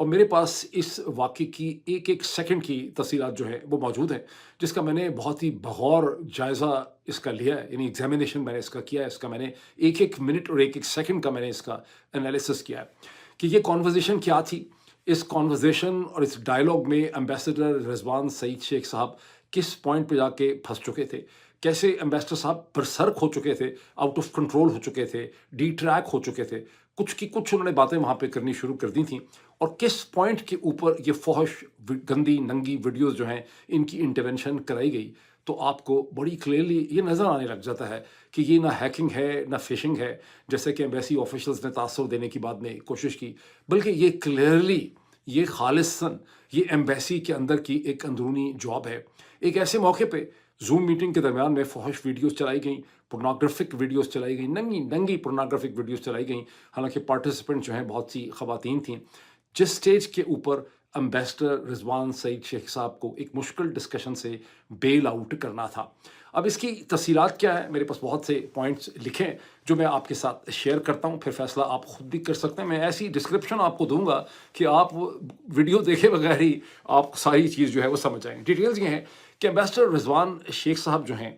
اور میرے پاس اس واقعے کی ایک ایک سیکنڈ کی تفصیلات جو ہیں وہ موجود ہیں، جس کا میں نے بہت ہی بغور جائزہ اس کا لیا ہے، یعنی ایگزامینیشن میں نے اس کا کیا ہے، اس کا میں نے ایک ایک منٹ اور ایک ایک سیکنڈ کا میں نے اس کا انالیسس کیا ہے کہ یہ کانورزیشن کیا تھی۔ اس کانورزیشن اور اس ڈائلاگ میں ایمبیسڈر رضوان سعید شیخ صاحب کس پوائنٹ پہ جا کے پھنس چکے تھے، کیسے ایمبیسڈر صاحب برسرک ہو چکے تھے، آؤٹ آف کنٹرول ہو چکے تھے، ڈی ٹریک ہو چکے تھے، کچھ کی کچھ انہوں نے باتیں وہاں پہ کرنی شروع کر دی تھیں، اور کس پوائنٹ کے اوپر یہ فحش گندی ننگی ویڈیوز جو ہیں ان کی انٹرونشن کرائی گئی، تو آپ کو بڑی کلیئرلی یہ نظر آنے لگ جاتا ہے کہ یہ نہ ہیکنگ ہے نہ فشنگ ہے جیسے کہ ایمبیسی آفیشلز نے تاثر دینے کی بعد میں کوشش کی، بلکہ یہ کلیئرلی، یہ خالصاً یہ ایمبیسی کے اندر کی ایک اندرونی جاب ہے۔ ایک ایسے موقع پہ زوم میٹنگ کے درمیان میں فحش ویڈیوز چلائی گئیں، پورنوگرافک ویڈیوز چلائی گئیں، ننگی ننگی پورنوگرافک ویڈیوز چلائی گئیں، حالانکہ پارٹیسپینٹ جو ہیں بہت سی خواتین تھیں۔ جس سٹیج کے اوپر امبیسڈر رضوان سعید شیخ صاحب کو ایک مشکل ڈسکشن سے بیل آؤٹ کرنا تھا۔ اب اس کی تفصیلات کیا ہے، میرے پاس بہت سے پوائنٹس لکھے ہیں جو میں آپ کے ساتھ شیئر کرتا ہوں، پھر فیصلہ آپ خود بھی کر سکتے ہیں۔ میں ایسی ڈسکرپشن آپ کو دوں گا کہ آپ ویڈیو دیکھے بغیر ہی آپ ساری چیز جو ہے وہ سمجھ جائیں۔ ڈیٹیلز یہ ہیں کہ امبیسڈر رضوان شیخ صاحب جو ہیں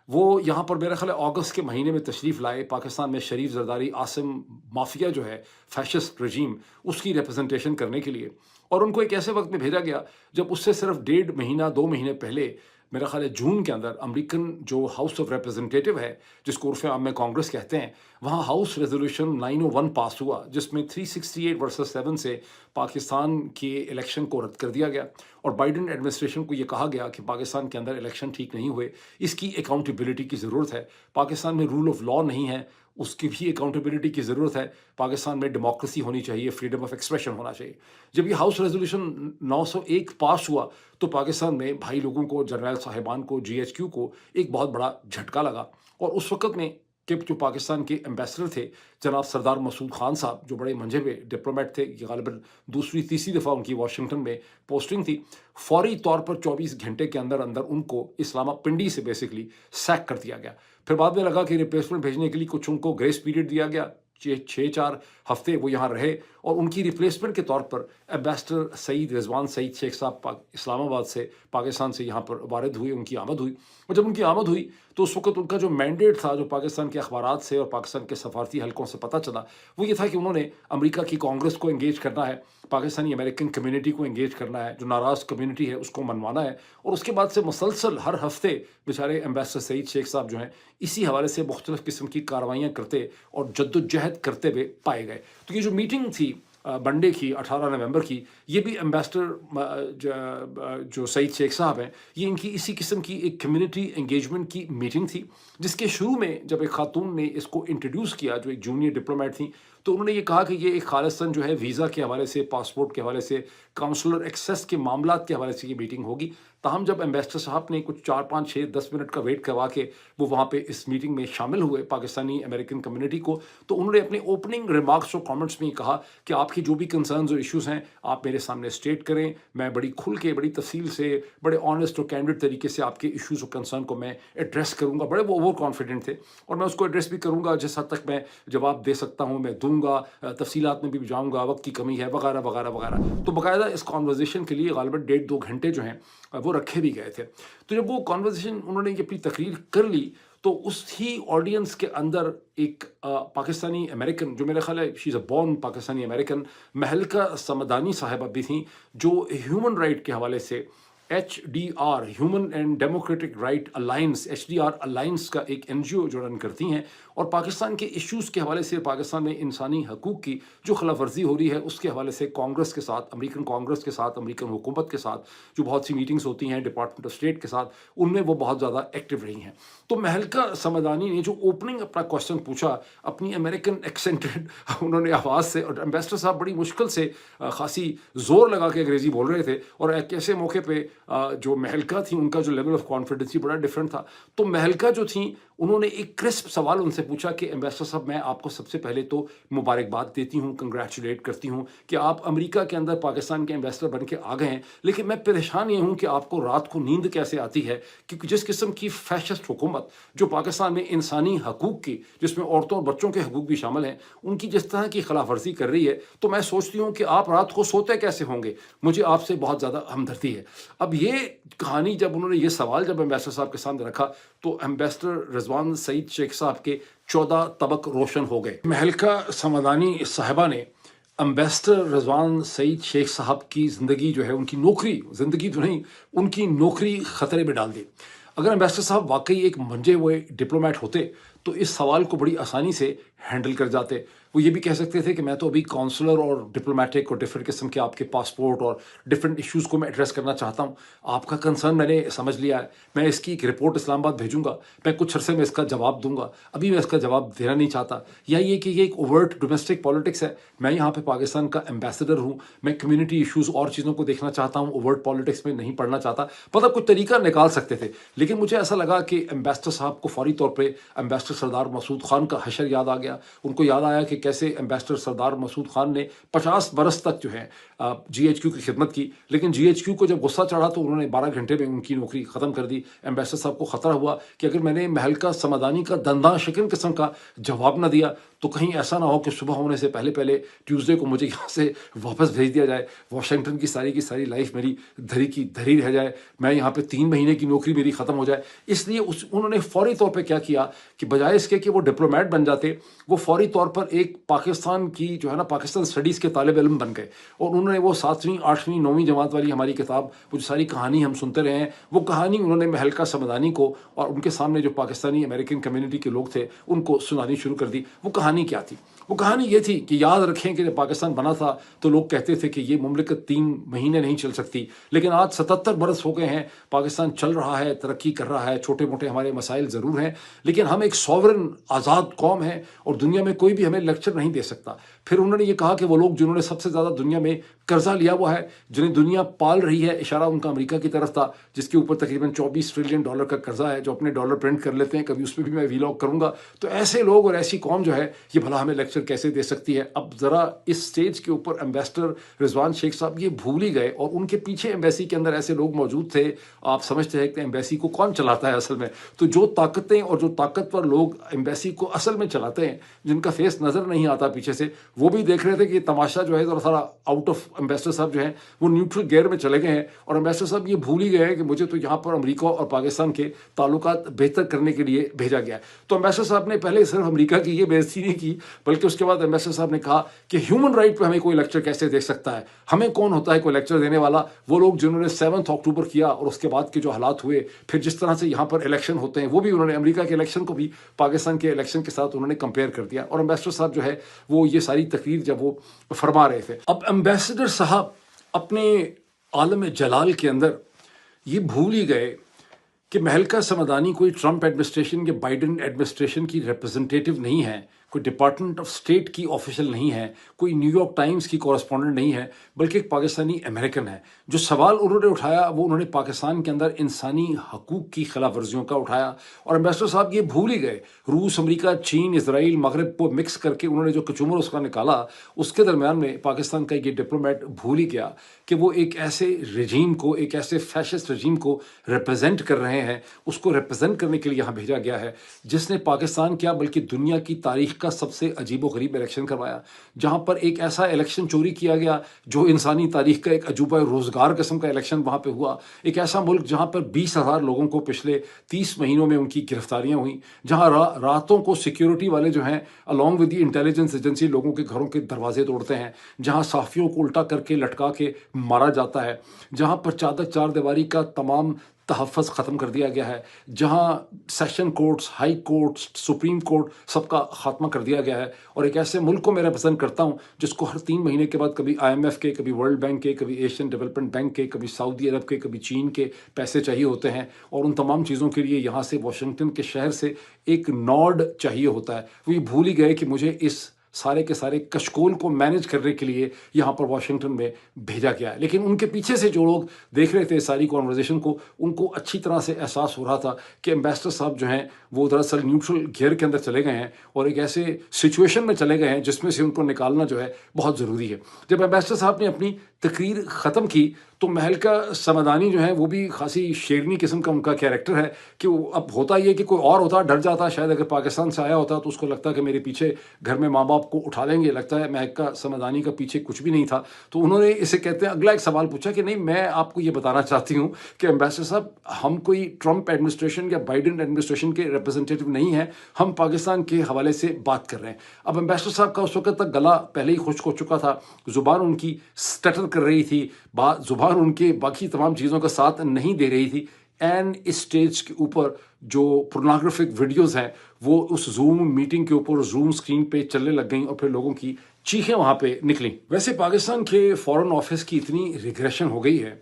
وہ یہاں پر میرا خیال ہے اگست کے مہینے میں تشریف لائے۔ پاکستان میں شریف زرداری عاصم مافیا جو ہے فیشسٹ رجیم، اس کی ریپرزنٹیشن کرنے کے لیے، اور ان کو ایک ایسے وقت میں بھیجا گیا جب اس سے صرف 1.5 2 مہینے پہلے، میرا خیال ہے جون کے اندر، امریکن جو ہاؤس آف ریپرزنٹیٹیو ہے جس کو عرف عام میں کانگریس کہتے ہیں، وہاں ہاؤس ریزولوشن 901 پاس ہوا جس میں 368 ورسز 7 سے پاکستان کے الیکشن کو رد کر دیا گیا، اور بائیڈن ایڈمنسٹریشن کو یہ کہا گیا کہ پاکستان کے اندر الیکشن ٹھیک نہیں ہوئے، اس کی اکاؤنٹیبلٹی کی ضرورت ہے، پاکستان میں رول آف لاء نہیں ہے، اس کی بھی اکاؤنٹیبلٹی کی ضرورت ہے، پاکستان میں ڈیموکریسی ہونی چاہیے، فریڈم آف ایکسپریشن ہونا چاہیے۔ جب یہ ہاؤس ریزولوشن 901 پاس ہوا تو پاکستان میں بھائی لوگوں کو، جرنیل صاحبان کو، جی ایچ کیو کو ایک بہت بڑا جھٹکا لگا، اور اس وقت میں کہ جو پاکستان کے ایمبیسڈر تھے جناب سردار مسعود خان صاحب، جو بڑے منجھے ہوئے ڈپلومیٹ تھے، یہ غالباً دوسری تیسری دفعہ ان کی واشنگٹن میں پوسٹنگ تھی، فوری طور پر 24 گھنٹے کے اندر اندر ان کو اسلامہ پنڈی سے بیسکلی سیک کر دیا گیا۔ پھر بعد میں لگا کہ ریپلیسمنٹ بھیجنے کے لیے کچھ ان کو گریس پیریڈ دیا گیا، 4 ہفتے وہ یہاں رہے، اور ان کی ریپلیسمنٹ کے طور پر ایمبیسڈر سعید رضوان سعید شیخ صاحب اسلام آباد سے، پاکستان سے یہاں پر وارد ہوئے، ان کی آمد ہوئی، اور جب ان کی آمد ہوئی تو اس وقت ان کا جو مینڈیٹ تھا، جو پاکستان کے اخبارات سے اور پاکستان کے سفارتی حلقوں سے پتہ چلا، وہ یہ تھا کہ انہوں نے امریکہ کی کانگریس کو انگیج کرنا ہے، پاکستانی امریکن کمیونٹی کو انگیج کرنا ہے، جو ناراض کمیونٹی ہے اس کو منوانا ہے، اور اس کے بعد سے مسلسل ہر ہفتے بیچارے ایمبیسڈر سعید شیخ صاحب جو ہیں اسی حوالے سے مختلف قسم کی کارروائیاں کرتے اور جد و جہد کرتے ہوئے پائے گئے۔ تو یہ جو میٹنگ تھی منڈے کی 18 نومبر کی، یہ بھی ایمبیسڈر جو سعید شیخ صاحب ہیں، یہ ان کی اسی قسم کی ایک کمیونٹی انگیجمنٹ کی میٹنگ تھی، جس کے شروع میں جب ایک خاتون نے اس کو انٹروڈیوس کیا جو ایک جونیئر ڈپلومیٹ تھیں، تو انہوں نے یہ کہا کہ یہ ایک خالصاً جو ہے ویزا کے حوالے سے، پاسپورٹ کے حوالے سے، کاؤنسلر ایکسیس کے معاملات کے حوالے سے یہ میٹنگ ہوگی۔ تاہم جب ایمبیسڈر صاحب نے کچھ 4 5 6 10 منٹ کا ویٹ کروا کے وہ وہاں پہ اس میٹنگ میں شامل ہوئے پاکستانی امریکن کمیونٹی کو، تو انہوں نے اپنے اوپننگ ریمارکس اور کامنٹس میں یہ کہا کہ آپ کی جو بھی کنسرنز اور ایشوز ہیں آپ میرے سامنے اسٹیٹ کریں، میں بڑی کھل کے، بڑی تفصیل سے، بڑے آنیسٹ اور کینڈیڈ طریقے سے آپ کے ایشوز اور کنسرن کو میں ایڈریس کروں گا۔ بڑے وہ اوور کانفیڈنٹ تھے، اور میں اس کو ایڈریس بھی کروں گا، جس حد تک میں جواب دے سکتا ہوں میں دوں گا، تفصیلات میں بھی جاؤں گا، وقت کی کمی ہے وغیرہ وغیرہ وغیرہ۔ تو باقاعدہ اس کانورزیشن کے لیے غالباً 1.5 2 گھنٹے جو ہیں وہ رکھے بھی گئے تھے۔ تو جب وہ کانورزیشن انہوں نے اپنی تقریر کر لی تو اس ہی آڈینس کے اندر ایک پاکستانی امریکن، جو میرا خیال ہے she is a born Pakistani American, Mehlika Samdani صاحبہ بھی تھیں، جو ہیومن رائٹ کے حوالے سے HDR human and democratic right alliance, HDR alliance کا ایک NGO جو رن کرتی ہیں، اور پاکستان کے ایشوز کے حوالے سے، پاکستان میں انسانی حقوق کی جو خلاف ورزی ہو رہی ہے اس کے حوالے سے کانگریس کے ساتھ، امریکن کانگریس کے ساتھ، امریکن حکومت کے ساتھ جو بہت سی میٹنگز ہوتی ہیں ڈپارٹمنٹ آف اسٹیٹ کے ساتھ، ان میں وہ بہت زیادہ ایکٹیو رہی ہیں۔ تو مہلکہ سمدانی نے جو اوپننگ اپنا کوشچن پوچھا اپنی امریکن ایکسنٹڈ انہوں نے آواز سے، اور ایمبیسڈر صاحب بڑی مشکل سے خاصی زور لگا کے انگریزی بول رہے تھے، اور ایک ایسے موقع پہ جو مہلکہ تھیں ان کا جو لیول آف کانفیڈنس بڑا ڈفرینٹ تھا، تو مہلکہ جو تھیں انہوں نے ایک کرسپ سوال ان سے پوچھا کہ ایمبیسڈر صاحب میں آپ کو سب سے پہلے تو مبارکباد دیتی ہوں، کنگریچولیٹ کرتی ہوں کہ آپ امریکہ کے اندر پاکستان کے ایمبیسڈر بن کے آ گئے ہیں، لیکن میں پریشان یہ ہوں کہ آپ کو رات کو نیند کیسے آتی ہے، کیونکہ جس قسم کی فیشسٹ حکومت جو پاکستان میں انسانی حقوق کی، جس میں عورتوں اور بچوں کے حقوق بھی شامل ہیں، ان کی جس طرح کی خلاف ورزی کر رہی ہے، تو میں سوچتی ہوں کہ آپ رات کو سوتے کیسے ہوں گے۔ مجھے آپ سے بہت زیادہ ہمدردی ہے۔ اب یہ کہانی جب انہوں نے یہ سوال جب ایمبیسڈر صاحب کے سامنے رکھا تو ایمبیسڈر رضوان سعید شیخ صاحب کے 14 طبق روشن ہو گئے۔ مہلکہ سمدانی صاحبہ نے ایمبیسڈر رضوان سعید شیخ صاحب کی زندگی جو ہے، ان کی نوکری، زندگی تو نہیں، ان کی نوکری خطرے میں ڈال دی۔ اگر ایمبیسڈر صاحب واقعی ایک منجے ہوئے ڈپلومیٹ ہوتے تو اس سوال کو بڑی آسانی سے ہینڈل کر جاتے۔ وہ یہ بھی کہہ سکتے تھے کہ میں تو ابھی کونسلر اور ڈپلومیٹک اور ڈفرینٹ قسم کے آپ کے پاسپورٹ اور ڈفرینٹ ایشوز کو میں ایڈریس کرنا چاہتا ہوں، آپ کا کنسرن میں نے سمجھ لیا ہے، میں اس کی ایک رپورٹ اسلام آباد بھیجوں گا، میں کچھ عرصے میں اس کا جواب دوں گا، ابھی میں اس کا جواب دینا نہیں چاہتا۔ یا یہ کہ یہ ایک اوورٹ ڈومیسٹک پالیٹکس ہے، میں یہاں پہ پاکستان کا ایمبیسڈر ہوں، میں کمیونٹی ایشوز اور چیزوں کو دیکھنا چاہتا ہوں، اوورٹ پالیٹکس میں نہیں پڑھنا چاہتا، مطلب کچھ طریقہ نکال سکتے تھے۔ لیکن مجھے ایسا لگا کہ ایمبیسڈر صاحب کو فوری طور پہ ایمبیسڈر سردار مسعود خان کا حشر یاد آ گیا۔ ان کو یاد آیا کہ کیسے ایمبیسڈر سردار مسعود خان نے 50 برس تک جو ہے جی ایچ کیو کی خدمت کی، لیکن جی ایچ کیو کو جب غصہ چڑھا تو انہوں نے 12 گھنٹے میں ان کی نوکری ختم کر دی۔ ایمبیسڈر صاحب کو خطرہ ہوا کہ اگر میں نے مہلکہ سمدانی کا دنداں شکن قسم کا جواب نہ دیا تو کہیں ایسا نہ ہو کہ صبح ہونے سے پہلے پہلے ٹیوزڈے کو مجھے یہاں سے واپس بھیج دیا جائے، واشنگٹن کی ساری لائف میری دھری کی دھری رہ جائے، میں یہاں پہ 3 مہینے کی نوکری میری ختم ہو جائے۔ اس لیے انہوں نے فوری طور پہ کیا کیا کہ بجائے اس کے کہ وہ ڈپلومیٹ بن جاتے، وہ فوری طور پر ایک پاکستان کی جو ہے نا پاکستان اسٹڈیز کے طالب علم بن گئے، اور انہوں نے وہ 7ویں 8ویں 9ویں جماعت والی ہماری کتاب، وہ جو ساری کہانی ہم سنتے رہے ہیں، وہ کہانی انہوں نے مہلکہ سمدانی کو اور ان کے سامنے جو پاکستانی امریکن کمیونٹی کے لوگ تھے ان کو سنانی شروع کر دی۔ وہ کہانی کیا تھی؟ وہ کہانی یہ تھی کہ یاد رکھیں کہ جب پاکستان بنا تھا تو لوگ کہتے تھے کہ یہ مملکت 3 مہینے نہیں چل سکتی، لیکن آج 77 برس ہو گئے ہیں، پاکستان چل رہا ہے، ترقی کر رہا ہے، چھوٹے موٹے ہمارے مسائل ضرور ہیں، لیکن ہم ایک سوورن آزاد قوم ہیں اور دنیا میں کوئی بھی ہمیں لیکچر نہیں دے سکتا۔ پھر انہوں نے یہ کہا کہ وہ لوگ جنہوں نے سب سے زیادہ دنیا میں قرضہ لیا ہوا ہے، جنہیں دنیا پال رہی ہے، اشارہ ان کا امریکہ کی طرف تھا، جس کے اوپر تقریباً 24 ٹریلین ڈالر کا قرضہ ہے، جو اپنے ڈالر پرنٹ کر لیتے ہیں، کبھی اس پہ بھی میں ویلاگ کروں گا۔ تو ایسے لوگ اور ایسی قوم جو ہے یہ بھلا ہمیں لیکچر کیسے دے سکتی ہے؟ اب ذرا اس سٹیج کے اوپر ایمبیسڈر رضوان شیخ صاحب یہ بھول ہی گئے، اور ان کے پیچھے ایمبیسی کے اندر ایسے لوگ موجود تھے۔ آپ سمجھتے ہیں کہ ایمبیسی کو کون چلاتا ہے اصل میں؟ تو جو طاقتیں اور جو طاقتور لوگ ایمبیسی کو اصل میں چلاتے ہیں، جن کا فیس نظر نہیں آتا پیچھے سے، وہ بھی دیکھ رہے تھے کہ یہ تماشا جو ہے ذرا سارا آؤٹ آف ایمبیسڈر صاحب جو ہیں وہ نیوٹرل گیئر میں چلے گئے ہیں، اور ایمبیسڈر صاحب یہ بھول ہی گئے ہیں کہ مجھے تو یہاں پر امریکہ اور پاکستان کے تعلقات بہتر کرنے کے لیے بھیجا گیا ہے۔ تو ایمبیسڈر صاحب نے پہلے صرف امریکہ کی یہ بےعزتی نہیں کی، بلکہ اس کے بعد ایمبیسڈر صاحب نے کہا کہ ہیومن رائٹ پہ ہمیں کوئی لیکچر کیسے دے سکتا ہے؟ ہمیں کون ہوتا ہے کوئی لیکچر دینے والا؟ وہ لوگ جنہوں نے 7 اکتوبر کیا اور اس کے بعد کے جو حالات ہوئے، پھر جس طرح سے یہاں پر الیکشن ہوتے ہیں، وہ بھی انہوں نے امریکہ کے الیکشن کو بھی پاکستان کے الیکشن کے ساتھ انہوں نے کمپیئر کر دیا، اور ایمبیسڈر صاحب جو ہے وہ یہ ساری تقریر جب وہ فرما رہے تھے، اب ایمبیسڈر صاحب اپنے عالم جلال کے اندر یہ بھول ہی گئے کہ مہلکہ سمدانی کوئی ٹرمپ ایڈمنسٹریشن یا بائیڈن ایڈمنسٹریشن کی ریپرزنٹیٹیو نہیں ہے، کوئی ڈپارٹمنٹ آف اسٹیٹ کی آفیشل نہیں ہے، کوئی نیو یارک ٹائمز کی کورسپونڈنٹ نہیں ہے، بلکہ ایک پاکستانی امریکن ہے۔ جو سوال انہوں نے اٹھایا وہ انہوں نے پاکستان کے اندر انسانی حقوق کی خلاف ورزیوں کا اٹھایا، اور ایمبیسڈر صاحب یہ بھول ہی گئے، روس، امریکہ، چین، اسرائیل، مغرب کو مکس کر کے انہوں نے جو کچومر اس کا نکالا، اس کے درمیان میں پاکستان کا یہ ڈپلومیٹ بھول ہی گیا کہ وہ ایک ایسے رجیم کو، ایک ایسے فیشسٹ رجیم کو ریپرزینٹ کر رہے ہیں، اس کو ریپرزینٹ کرنے کے لیے یہاں بھیجا گیا ہے، جس نے پاکستان کیا بلکہ دنیا کی تاریخ کا سب سے عجیب و غریب الیکشن کروایا، جہاں پر ایک ایسا الیکشن چوری کیا گیا جو انسانی تاریخ کا ایک عجوبہ روزگار قسم کا الیکشن وہاں پہ ہوا، ایک ایسا ملک جہاں پر 20,000 لوگوں کو پچھلے 30 مہینوں میں ان کی گرفتاریاں ہوئیں، جہاں راتوں کو سیکیورٹی والے جو ہیں along with the intelligence agency لوگوں کے گھروں کے دروازے توڑتے ہیں، جہاں صحافیوں کو الٹا کر کے لٹکا کے مارا جاتا ہے، جہاں پر چار دیواری کا تمام تحفظ ختم کر دیا گیا ہے، جہاں session courts, high courts, supreme court سب کا خاتمہ کر دیا گیا ہے، اور ایک ایسے ملک کو میں ریپرزینٹ کرتا ہوں جس کو ہر 3 مہینے کے بعد کبھی IMF کے، کبھی ورلڈ بینک کے، کبھی ایشین ڈیولپمنٹ بینک کے، کبھی سعودی عرب کے، کبھی چین کے پیسے چاہیے ہوتے ہیں، اور ان تمام چیزوں کے لیے یہاں سے واشنگٹن کے شہر سے ایک نوڈ چاہیے ہوتا ہے۔ وہ یہ بھول ہی گئے کہ مجھے اس سارے کے سارے کشکول کو مینج کرنے کے لیے یہاں پر واشنگٹن میں بھیجا گیا ہے. لیکن ان کے پیچھے سے جو لوگ دیکھ رہے تھے ساری کانورزیشن کو، ان کو اچھی طرح سے احساس ہو رہا تھا کہ ایمبیسڈر صاحب جو ہیں وہ دراصل نیوٹرل گیئر کے اندر چلے گئے ہیں اور ایک ایسے سچویشن میں چلے گئے ہیں جس میں سے ان کو نکالنا جو ہے بہت ضروری ہے. جب ایمبیسڈر صاحب نے اپنی تقریر ختم کی تو مہلکہ سمدانی جو ہے وہ بھی خاصی شیرنی قسم کا ان کا کیریکٹر ہے کہ وہ اب ہوتا یہ کہ کوئی اور ہوتا ڈر جاتا، شاید اگر پاکستان سے آیا ہوتا تو اس کو لگتا کہ میرے پیچھے گھر میں ماں باپ کو اٹھا لیں گے. لگتا ہے مہلکہ سمدانی کا پیچھے کچھ بھی نہیں تھا. تو انہوں نے اسے کہتے ہیں اگلا ایک سوال پوچھا کہ نہیں، میں آپ کو یہ بتانا چاہتی ہوں کہ ایمبیسڈر صاحب ہم کوئی ٹرمپ ایڈمنسٹریشن یا بائیڈن ایڈمنسٹریشن کے ریپرزنٹیٹیو نہیں ہیں، ہم پاکستان کے حوالے سے بات کر رہے ہیں. اب ایمبیسڈر صاحب کا اس وقت تک گلا پہلے ہی خشک ہو چکا تھا، زبان ان کی سٹٹر کر رہی تھی، زبان ان کے باقی تمام چیزوں کا ساتھ نہیں دے رہی تھی. این اسٹیج کے اوپر جو پورنوگرافک ویڈیوز ہیں وہ اس زوم میٹنگ کے اوپر زوم سکرین پہ چلنے لگ گئیں اور پھر لوگوں کی چیخیں وہاں پہ نکلیں. ویسے پاکستان کے فورن آفس کی اتنی ریگریشن ہو گئی ہے،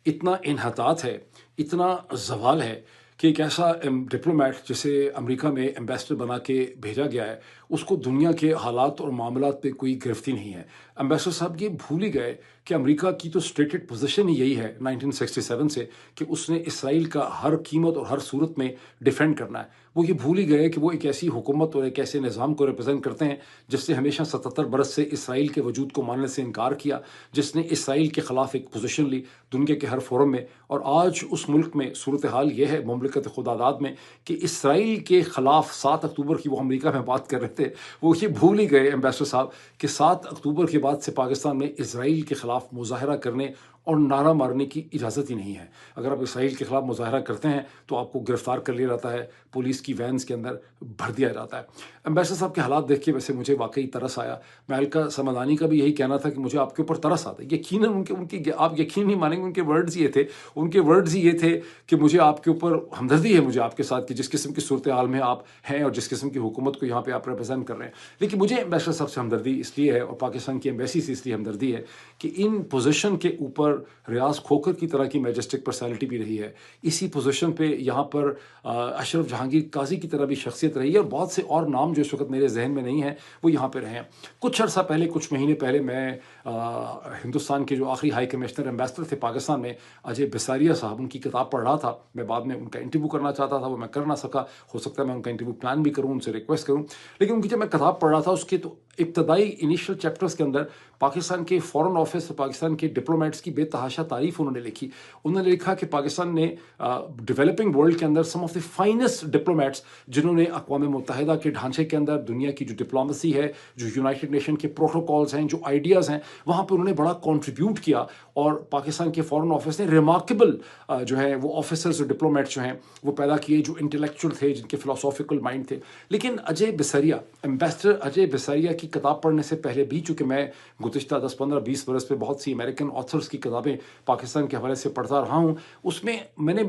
اتنا انحطاط ہے، اتنا زوال ہے کہ ایک ایسا ڈپلومیٹ جسے امریکہ میں ایمبیسڈر بنا کے بھیجا گیا ہے اس کو دنیا کے حالات اور معاملات پہ کوئی گرفتی نہیں ہے. ایمبیسڈر صاحب یہ بھول ہی گئے کہ امریکہ کی تو اسٹیٹڈ پوزیشن ہی یہی ہے 1967 سے کہ اس نے اسرائیل کا ہر قیمت اور ہر صورت میں ڈیفینڈ کرنا ہے. وہ یہ بھول ہی گئے کہ وہ ایک ایسی حکومت اور ایک ایسے نظام کو ریپرزینٹ کرتے ہیں جس نے ہمیشہ 77 برس سے اسرائیل کے وجود کو ماننے سے انکار کیا، جس نے اسرائیل کے خلاف ایک پوزیشن لی دنیا کے ہر فورم میں. اور آج اس ملک میں صورتحال یہ ہے مملکت خداداد میں کہ اسرائیل کے خلاف 7 اکتوبر کی وہ امریکہ میں بات کر رہے تھے، وہ یہ بھول ہی گئے ایمبیسڈر صاحب کہ 7 اکتوبر کے بعد سے پاکستان میں اسرائیل کے خلاف مظاہرہ کرنے اور نعرہ مارنے کی اجازت ہی نہیں ہے. اگر آپ اسرائیل کے خلاف مظاہرہ کرتے ہیں تو آپ کو گرفتار کر لیا جاتا ہے، پولیس کی وینز کے اندر بھر دیا جاتا ہے. ایمبیسڈر صاحب کے حالات دیکھ کے ویسے مجھے واقعی ترس آیا. مہلکہ سمدانی کا بھی یہی کہنا تھا کہ مجھے آپ کے اوپر ترس آتا ہے. یقیناً ان کی آپ یقین نہیں مانیں گے، ان کے ورڈز یہ تھے، ان کے ورڈز یہ تھے کہ مجھے آپ کے اوپر ہمدردی ہے، مجھے آپ کے ساتھ کہ جس قسم کی صورتحال میں آپ ہیں اور جس قسم کی حکومت کو یہاں پہ آپ ریپرزینٹ کر رہے ہیں. لیکن مجھے ایمبیسڈر صاحب سے ہمدردی اس لیے ہے اور پاکستان کی ایمبیسی سے اس لیے ہمدردی ہے کہ ان پوزیشن کے اوپر ریاض کھوکھر کی طرح کی میجسٹک پرسنالٹی بھی رہی ہے. اسی پوزیشن پہ یہاں پر اشرف جہانگیر قاضی کی طرح بھی شخصیت رہی ہے اور بہت سے اور نام جو اس وقت میرے ذہن میں نہیں ہیں وہ یہاں پہ رہے ہیں. کچھ عرصہ پہلے، کچھ مہینے پہلے میں ہندوستان کے جو آخری ہائی کمشنر ایمبیسڈر تھے پاکستان میں، اجے بساریہ صاحب، ان کی کتاب پڑھ رہا تھا. میں بعد میں ان کا انٹرویو کرنا چاہتا تھا، وہ میں کر نہ سکا. ہو سکتا ہے میں ان کا انٹرویو پلان بھی کروں، ان سے ریکویسٹ کروں. لیکن ان کی جب میں کتاب پڑھ رہا تھا اس کے تو ابتدائی انیشل چیپٹرز کے اندر پاکستان کے فورن آفس اور پاکستان کے ڈپلومیٹس کی بے تحاشا تعریف انہوں نے لکھی. انہوں نے لکھا کہ پاکستان نے ڈیولپنگ ورلڈ کے اندر سم آف دی فائنسٹ ڈپلومیٹس جنہوں نے اقوام متحدہ کے ڈھانچے کے اندر دنیا کی جو ڈپلومیسی ہے، جو یونائٹڈ نیشن کے پروٹوکالز ہیں، جو آئیڈیاز ہیں، وہاں پہ انہوں نے بڑا کنٹریبیوٹ کیا. اور پاکستان کے فورن آفس نے ریمارکیبل جو ہے وہ آفیسرز اور ڈپلومیٹس جو ہیں وہ پیدا کیے، جو انٹلیکچوئل تھے، جن کے فلاسافیکل مائنڈ تھے. لیکن اجے بساریہ، ایمبیسڈر اجے بساریہ کی کتاب پڑھنے سے پہلے بھی، چونکہ میں گزشتہ 10 15 20 برس پہ بہت سی امریکن آتھرس کی کتابیں پاکستان کے حوالے سے پڑھتا رہا ہوں، اس میں نے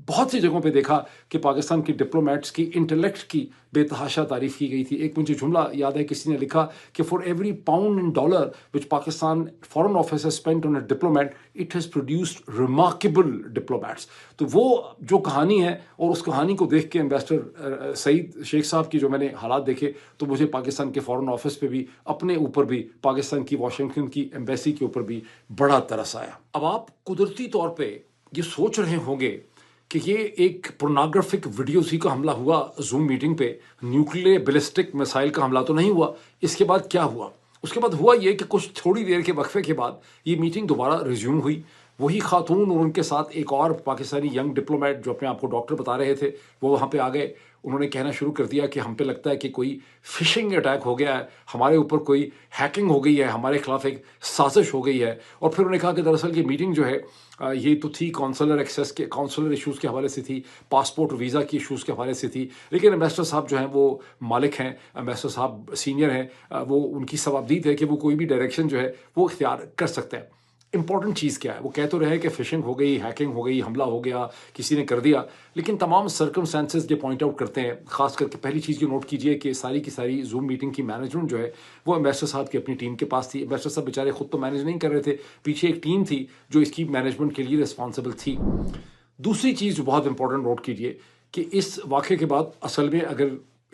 بہت سی جگہوں پہ دیکھا کہ پاکستان کے ڈپلومیٹس کی انٹلیکٹ کی بے تحاشا تعریف کی گئی تھی. ایک مجھے جملہ یاد ہے، کسی نے لکھا کہ for every pound and dollar which Pakistan foreign office has spent on a diplomat it has produced remarkable diplomats. تو وہ جو کہانی ہے اور اس کہانی کو دیکھ کے ایمبیسڈر سعید شیخ صاحب کی جو میں نے حالات دیکھے تو مجھے پاکستان کے فورن آفس پہ بھی، اپنے اوپر بھی، پاکستان کی واشنگٹن کی ایمبیسی کے اوپر بھی بڑا ترس آیا. اب آپ قدرتی طور پہ یہ سوچ رہے ہوں گے کہ یہ ایک پورنوگرافک ویڈیوز ہی کا حملہ ہوا زوم میٹنگ پہ، نیوکلیر بیلسٹک میسائل کا حملہ تو نہیں ہوا. اس کے بعد کیا ہوا؟ اس کے بعد ہوا یہ کہ کچھ تھوڑی دیر کے وقفے کے بعد یہ میٹنگ دوبارہ ریزیوم ہوئی. وہی خاتون اور ان کے ساتھ ایک اور پاکستانی ینگ ڈپلومیٹ جو اپنے آپ کو ڈاکٹر بتا رہے تھے، وہ وہاں پہ آ گئے. انہوں نے کہنا شروع کر دیا کہ ہم پہ لگتا ہے کہ کوئی فشنگ اٹیک ہو گیا ہے، ہمارے اوپر کوئی ہیکنگ ہو گئی ہے، ہمارے خلاف ایک سازش ہو گئی ہے. اور پھر انہوں نے کہا کہ دراصل یہ میٹنگ جو ہے یہ تو تھی کونسلر ایکسیس کے، کونسلر ایشوز کے حوالے سے تھی، پاسپورٹ اور ویزا کی ایشوز کے حوالے سے تھی. لیکن ایمبیسڈر صاحب جو ہیں وہ مالک ہیں، ایمبیسڈر صاحب سینئر ہیں، وہ ان کی صوابدید ہے کہ وہ کوئی بھی ڈائریکشن جو ہے وہ اختیار کر سکتے ہیں. امپورٹنٹ چیز کیا ہے؟ وہ کہہ تو رہے کہ فشنگ ہو گئی، ہیکنگ ہو گئی، حملہ ہو گیا، کسی نے کر دیا، لیکن تمام سرکمسٹانسز یہ پوائنٹ آؤٹ کرتے ہیں. خاص کر کے پہلی چیز یہ نوٹ کیجئے کہ ساری کی ساری زوم میٹنگ کی مینجمنٹ جو ہے وہ ایمبیسڈر صاحب کی اپنی ٹیم کے پاس تھی. ایمبیسڈر صاحب بیچارے خود تو مینیج نہیں کر رہے تھے، پیچھے ایک ٹیم تھی جو اس کی مینجمنٹ کے لیے رسپانسبل تھی. دوسری چیز جو بہت امپورٹنٹ نوٹ کیجئے کہ اس واقعے کے بعد اصل میں اگر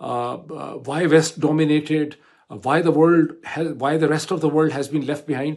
why West dominated, why the rest of the world has been left behind,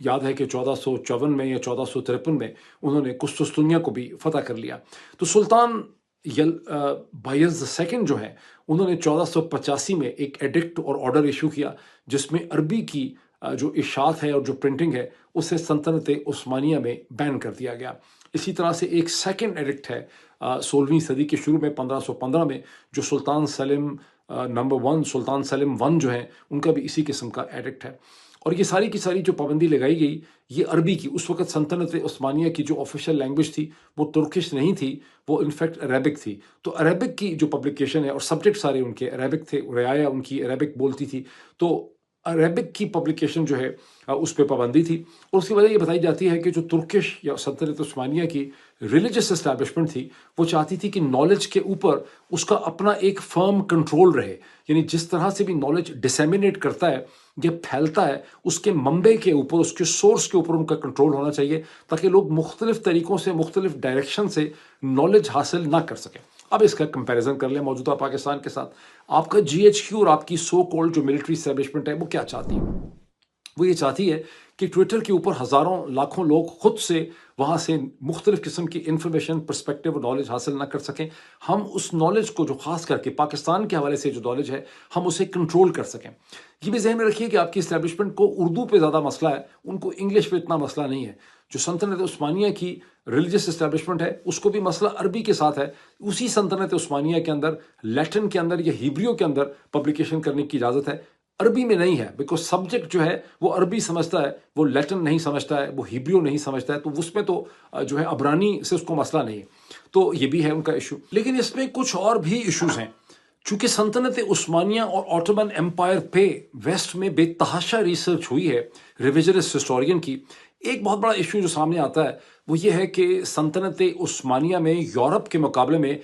یاد ہے کہ 1454 میں یا 1453 میں انہوں نے قسطنطنیہ کو بھی فتح کر لیا. تو سلطان بایز II جو ہے انہوں نے 1485 میں ایک ایڈکٹ اور آرڈر ایشو کیا جس میں عربی کی جو اشاعت ہے اور جو پرنٹنگ ہے اسے سلطنت عثمانیہ میں بین کر دیا گیا. اسی طرح سے ایک سیکنڈ ایڈکٹ ہے 16ویں صدی کے شروع میں 1515 میں جو سلطان سلیم نمبر 1 سلطان سلیم 1 جو ہیں ان کا بھی اسی قسم کا ایڈکٹ ہے. اور یہ ساری کی ساری جو پابندی لگائی گئی یہ عربی کی اس وقت سلطنت عثمانیہ کی جو آفیشیل لینگویج تھی وہ ترکش نہیں تھی، وہ انفیکٹ عربک تھی. تو عربک کی جو پبلیکیشن ہے اور سبجیکٹ سارے ان کے عربک تھے، رعایا ان کی عربک بولتی تھی، تو عربک کی پبلیکیشن جو ہے اس پہ پابندی تھی. اور اس کی وجہ یہ بتائی جاتی ہے کہ جو ترکش یا سلطنت عثمانیہ کی ریلیجس اسٹیبلشمنٹ تھی وہ چاہتی تھی کہ نالج کے اوپر اس کا اپنا ایک فرم کنٹرول رہے. یعنی جس طرح سے بھی نالج ڈسیمینیٹ کرتا ہے یا پھیلتا ہے اس کے منبع کے اوپر، اس کے سورس کے اوپر ان کا کنٹرول ہونا چاہیے تاکہ لوگ مختلف طریقوں سے مختلف ڈائریکشن سے نالج حاصل نہ کر سکیں. اب اس کا کمپیریزن کر لیں موجودہ پاکستان کے ساتھ. آپ کا GHQ اور آپ کی سو کولڈ جو ملٹری اسٹیبلشمنٹ ہے وہ کیا چاہتی ہے؟ وہ یہ چاہتی ہے کہ ٹویٹر کے اوپر ہزاروں لاکھوں لوگ خود سے وہاں سے مختلف قسم کی انفارمیشن، پرسپیکٹیو اور نالج حاصل نہ کر سکیں. ہم اس نالج کو جو خاص کر کے پاکستان کے حوالے سے جو نالج ہے ہم اسے کنٹرول کر سکیں. یہ بھی ذہن میں رکھیے کہ آپ کی اسٹیبلشمنٹ کو اردو پہ زیادہ مسئلہ ہے، ان کو انگلش پہ اتنا مسئلہ نہیں ہے. جو سلطنت عثمانیہ کی ریلیجس اسٹیبلشمنٹ ہے اس کو بھی مسئلہ عربی کے ساتھ ہے. اسی سلطنت عثمانیہ کے اندر لیٹن کے اندر یا ہیبریو کے اندر پبلیکیشن کرنے کی اجازت ہے، عربی میں نہیں ہے، بیکاز سبجیکٹ جو ہے وہ عربی سمجھتا ہے، وہ لیٹن نہیں سمجھتا ہے، وہ ہیبریو نہیں سمجھتا ہے، تو اس میں تو جو ہے عبرانی سے اس کو مسئلہ نہیں ہے. تو یہ بھی ہے ان کا ایشو. لیکن اس میں کچھ اور بھی ایشوز ہیں. چونکہ سلطنت عثمانیہ اور آٹومن امپائر پہ ویسٹ میں بے تحاشا ریسرچ ہوئی ہے ریویژنسٹ ہسٹورین کی. ایک بہت بڑا ایشو جو سامنے آتا ہے وہ یہ ہے کہ سلطنت عثمانیہ میں یورپ کے مقابلے میں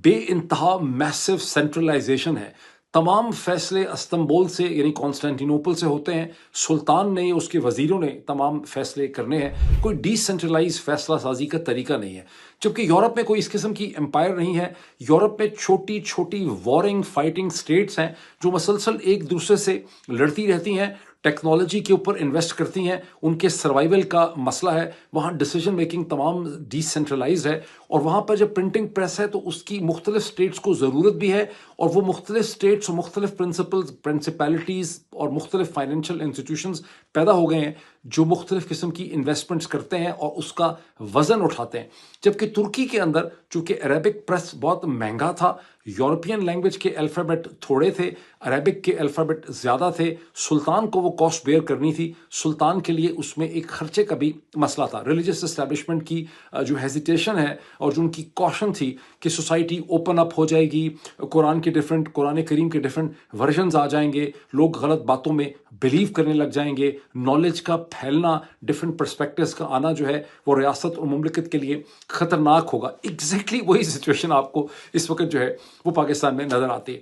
بے انتہا میسو سینٹرلائزیشن ہے. تمام فیصلے استنبول سے یعنی کانسٹینٹینوپل سے ہوتے ہیں. سلطان نے اس کے وزیروں نے تمام فیصلے کرنے ہیں. کوئی ڈی سینٹرلائز فیصلہ سازی کا طریقہ نہیں ہے. جبکہ یورپ میں کوئی اس قسم کی امپائر نہیں ہے. یورپ میں چھوٹی چھوٹی وارنگ فائٹنگ سٹیٹس ہیں جو مسلسل ایک دوسرے سے لڑتی رہتی ہیں، ٹیکنالوجی کے اوپر انویسٹ کرتی ہیں، ان کے سروائیول کا مسئلہ ہے. وہاں ڈیسیجن میکنگ تمام ڈی سینٹرلائز ہے. اور وہاں پر جب پرنٹنگ پریس ہے تو اس کی مختلف سٹیٹس کو ضرورت بھی ہے، اور وہ مختلف سٹیٹس اور مختلف پرنسپلٹیز اور مختلف فائنینشیل انسٹیٹیوشنز پیدا ہو گئے ہیں جو مختلف قسم کی انویسٹمنٹس کرتے ہیں اور اس کا وزن اٹھاتے ہیں. جبکہ ترکی کے اندر چونکہ عربک پریس بہت مہنگا تھا، یورپین لینگویج کے الفابیٹ تھوڑے تھے، عربک کے الفابیٹ زیادہ تھے، سلطان کو وہ کاسٹ بیئر کرنی تھی. سلطان کے لیے اس میں ایک خرچے کا بھی مسئلہ تھا. ریلیجس اسٹیبلشمنٹ کی جو ہیزیٹیشن ہے اور جو ان کی کوشن تھی کہ سوسائٹی اوپن اپ ہو جائے گی، قرآن کریم کے ڈیفرنٹ ورژنز آ جائیں گے، لوگ غلط باتوں میں بلیو کرنے لگ جائیں گے، نالج کا پھیلنا، ڈفرینٹ پرسپیکٹیوز کا آنا جو ہے وہ ریاست اور مملکت کے لیے خطرناک ہوگا. ایگزیکٹلی وہی سچویشن آپ کو اس وقت جو ہے وہ پاکستان میں نظر آتی ہے.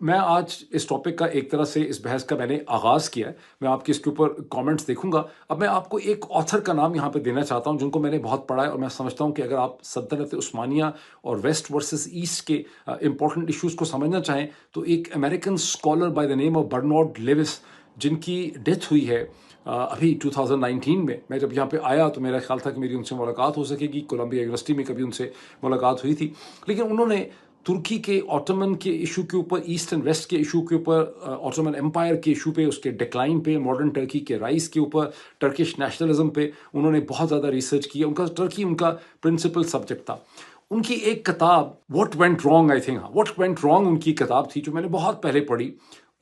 میں آج اس ٹاپک کا ایک طرح سے اس بحث کا میں نے آغاز کیا ہے. میں آپ کے اس کے اوپر کامنٹس دیکھوں گا. اب میں آپ کو ایک آتھر کا نام یہاں پہ دینا چاہتا ہوں جن کو میں نے بہت پڑھا ہے، اور میں سمجھتا ہوں کہ اگر آپ سلطنت عثمانیہ اور ویسٹ ورسز ایسٹ کے امپورٹنٹ ایشوز کو سمجھنا چاہیں تو ایک American scholar by the name of Bernard Lewis جن کی ڈیتھ ہوئی ہے ابھی 2019 میں جب یہاں پہ آیا تو میرا خیال تھا کہ میری ان سے ملاقات ہو سکے گی. کولمبیا یونیورسٹی میں کبھی ان سے ملاقات ہوئی تھی، لیکن انہوں نے ترکی کے آٹومن کے ایشو کے اوپر، ایسٹ اینڈ ویسٹ کے ایشو کے اوپر، آٹومن امپائر کے ایشو پہ، اس کے ڈکلائن پہ، ماڈرن ٹرکی کے رائز کے اوپر، ٹرکش نیشنلزم پہ انہوں نے بہت زیادہ ریسرچ کی. ٹرکی ان کا پرنسپل سبجیکٹ تھا. ان کی ایک کتاب what went wrong, I think what went wrong in کی کتاب تھی جو میں نے بہت پہلے پڑھی.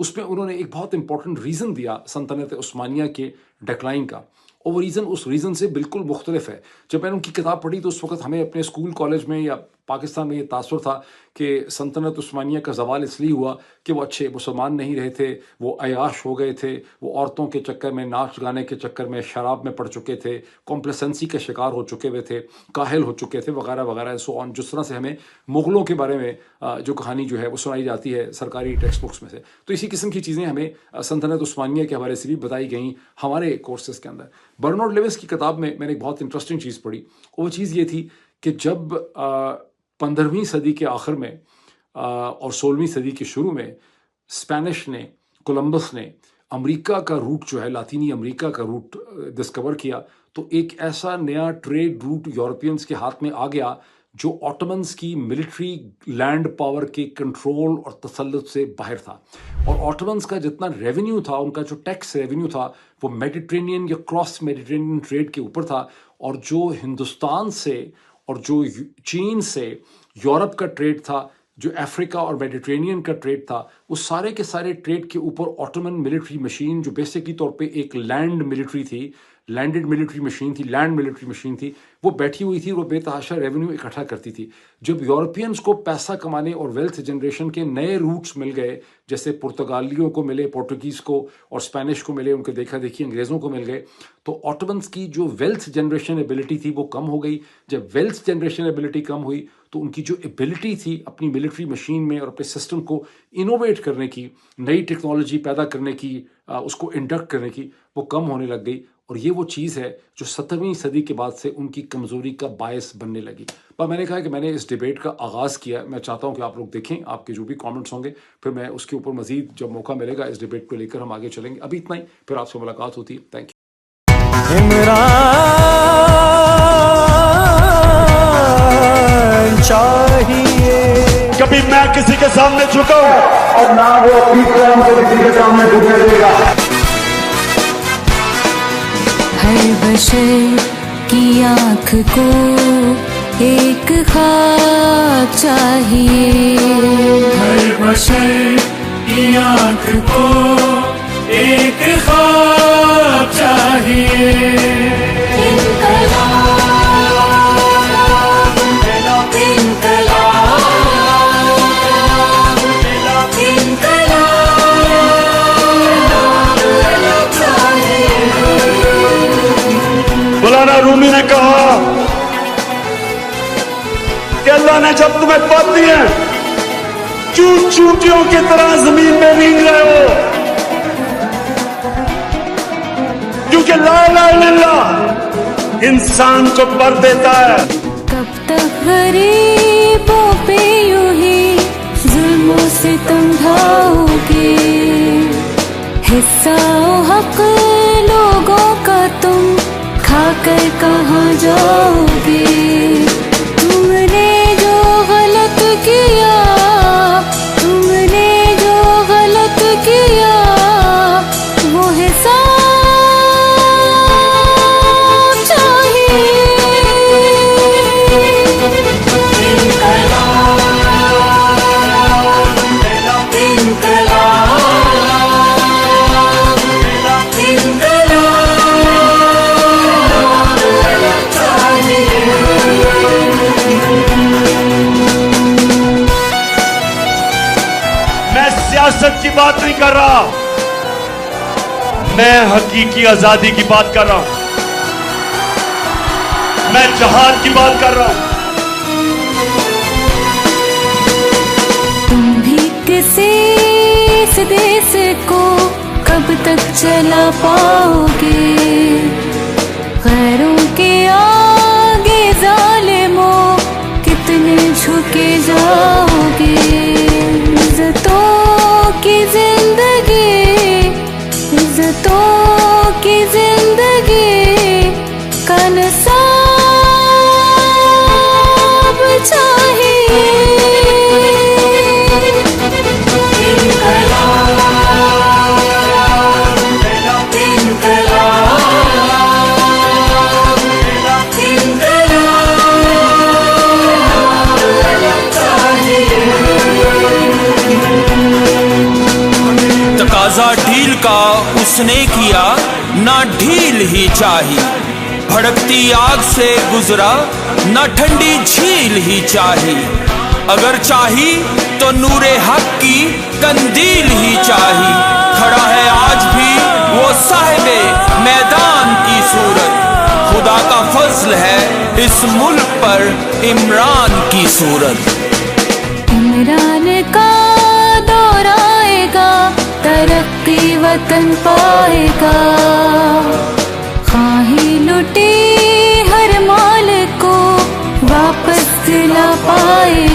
اس میں انہوں نے ایک بہت امپورٹنٹ ریزن دیا سلطنت عثمانیہ کے ڈکلائن کا، اور وہ ریزن اس ریزن سے بالکل مختلف ہے. جب میں نے ان کی کتاب پڑھی تو اس وقت ہمیں اپنے اسکول کالج میں یا پاکستان میں یہ تاثر تھا کہ سلطنت عثمانیہ کا زوال اس لیے ہوا کہ وہ اچھے مسلمان نہیں رہے تھے، وہ عیاش ہو گئے تھے، وہ عورتوں کے چکر میں، ناچ گانے کے چکر میں، شراب میں پڑ چکے تھے، کمپلیسنسی کا شکار ہو چکے ہوئے تھے، کاہل ہو چکے تھے، وغیرہ وغیرہ سو آن. جس طرح سے ہمیں مغلوں کے بارے میں جو کہانی جو ہے وہ سنائی جاتی ہے سرکاری ٹیکسٹ بکس میں سے، تو اسی قسم کی چیزیں ہمیں سلطنت عثمانیہ کے حوالے سے بھی بتائی گئیں ہمارے کورسز کے اندر. برنارڈ لیوس کی کتاب میں نے ایک بہت انٹرسٹنگ چیز پڑھی. وہ چیز یہ تھی کہ جب 15ویں صدی کے آخر میں اور 16ویں صدی کے شروع میں اسپینش نے، کولمبس نے امریکہ کا روٹ جو ہے، لاطینی امریکہ کا روٹ ڈسکور کیا، تو ایک ایسا نیا ٹریڈ روٹ یورپینز کے ہاتھ میں آ گیا جو آٹومنز کی ملٹری لینڈ پاور کے کنٹرول اور تسلط سے باہر تھا. اور آٹومنز کا جتنا ریونیو تھا، ان کا جو ٹیکس ریونیو تھا، وہ میڈیٹرینین یا کراس میڈیٹرینین ٹریڈ کے اوپر تھا. اور جو ہندوستان سے اور جو چین سے یورپ کا ٹریڈ تھا، جو افریقہ اور میڈیٹرینین کا ٹریڈ تھا، وہ سارے کے سارے ٹریڈ کے اوپر آٹومن ملٹری مشین، جو بیسیکلی طور پہ ایک لینڈ ملٹری تھی، لینڈڈ ملٹری مشین تھی، لینڈ ملٹری مشین تھی، وہ بیٹھی ہوئی تھی، وہ بے تحاشا ریونیو اکٹھا کرتی تھی. جب یورپینز کو پیسہ کمانے اور ویلتھ جنریشن کے نئے روٹس مل گئے، جیسے پرتگالیوں کو ملے، پورٹوگیز کو اور اسپینش کو ملے، ان کے دیکھا دیکھی انگریزوں کو مل گئے، تو آٹومنز کی جو ویلتھ جنریشن ایبلٹی تھی وہ کم ہو گئی. جب ویلتھ جنریشن ایبلٹی کم ہوئی تو ان کی جو ایبلٹی تھی اپنی ملٹری مشین میں اور اپنے سسٹم کو انوویٹ کرنے کی، نئی ٹیکنالوجی پیدا کرنے کی، اس کو انڈکٹ کرنے کی، وہ کم ہونے لگ گئی. اور یہ وہ چیز ہے جو 17ویں صدی کے بعد سے ان کی کمزوری کا باعث بننے لگی. پر میں نے کہا کہ میں نے اس ڈیبیٹ کا آغاز کیا، میں چاہتا ہوں کہ آپ لوگ دیکھیں، آپ کے جو بھی کامنٹس ہوں گے، پھر میں اس کے اوپر مزید جب موقع ملے گا اس ڈیبیٹ کو لے کر ہم آگے چلیں گے. ابھی اتنا ہی، پھر آپ سے ملاقات ہوتی ہے. Thank you. چاہیے کبھی میں کسی کے سامنے جھکاؤں اور نہ وہ اپنی قوم کو کسی کے سامنے جھکنے دے گا. ہر بشر کی آنکھ کو ایک خواب چاہیے، ہر بشر کی آنکھ کو ایک خواب چاہیے. مولانا رومی نے کہا کہ اللہ نے جب تمہیں پاتی ہیں چونٹیوں کی طرح زمین میں رینگ رہے ہو، کیونکہ لا الہ الا اللہ انسان کو پر دیتا ہے. کب تک غریبوں پہ یوں ہی ظلم و ستم ڈھاؤ گے، حصہ و حق لوگوں کا تم کھا کر کہاں جاؤ گے. تم نے جو غلط کیا، تم نے جو غلط کیا، وہ حساب چاہیے. سیاست کی بات نہیں کر رہا، میں حقیقی آزادی کی بات کر رہا ہوں، میں جہاد کی بات کر رہا ہوں. تم بھی کسی اس دیس کو کب تک چلا پاؤ گے، غیروں کے آگے ظالموں کتنے جھکے جاؤ گے. عزتوں کی زندگی، عزتوں کی زندگی کا نصاب چاہیے. تقاضا ڈھیل کا اس نے کیا، نہ ڈھیل ہی چاہی، بھڑکتی آگ سے گزرا، نہ ٹھنڈی جھیل ہی چاہی. اگر چاہی تو نور حق کی قندیل ہی چاہی. کھڑا ہے آج بھی وہ صاحب میدان کی صورت، خدا کا فضل ہے اس ملک پر عمران کی صورت. عمران کا دور آئے گا، ترقی وطن پائے گا. خواہی لٹی ہر مال کو واپس دلا پائے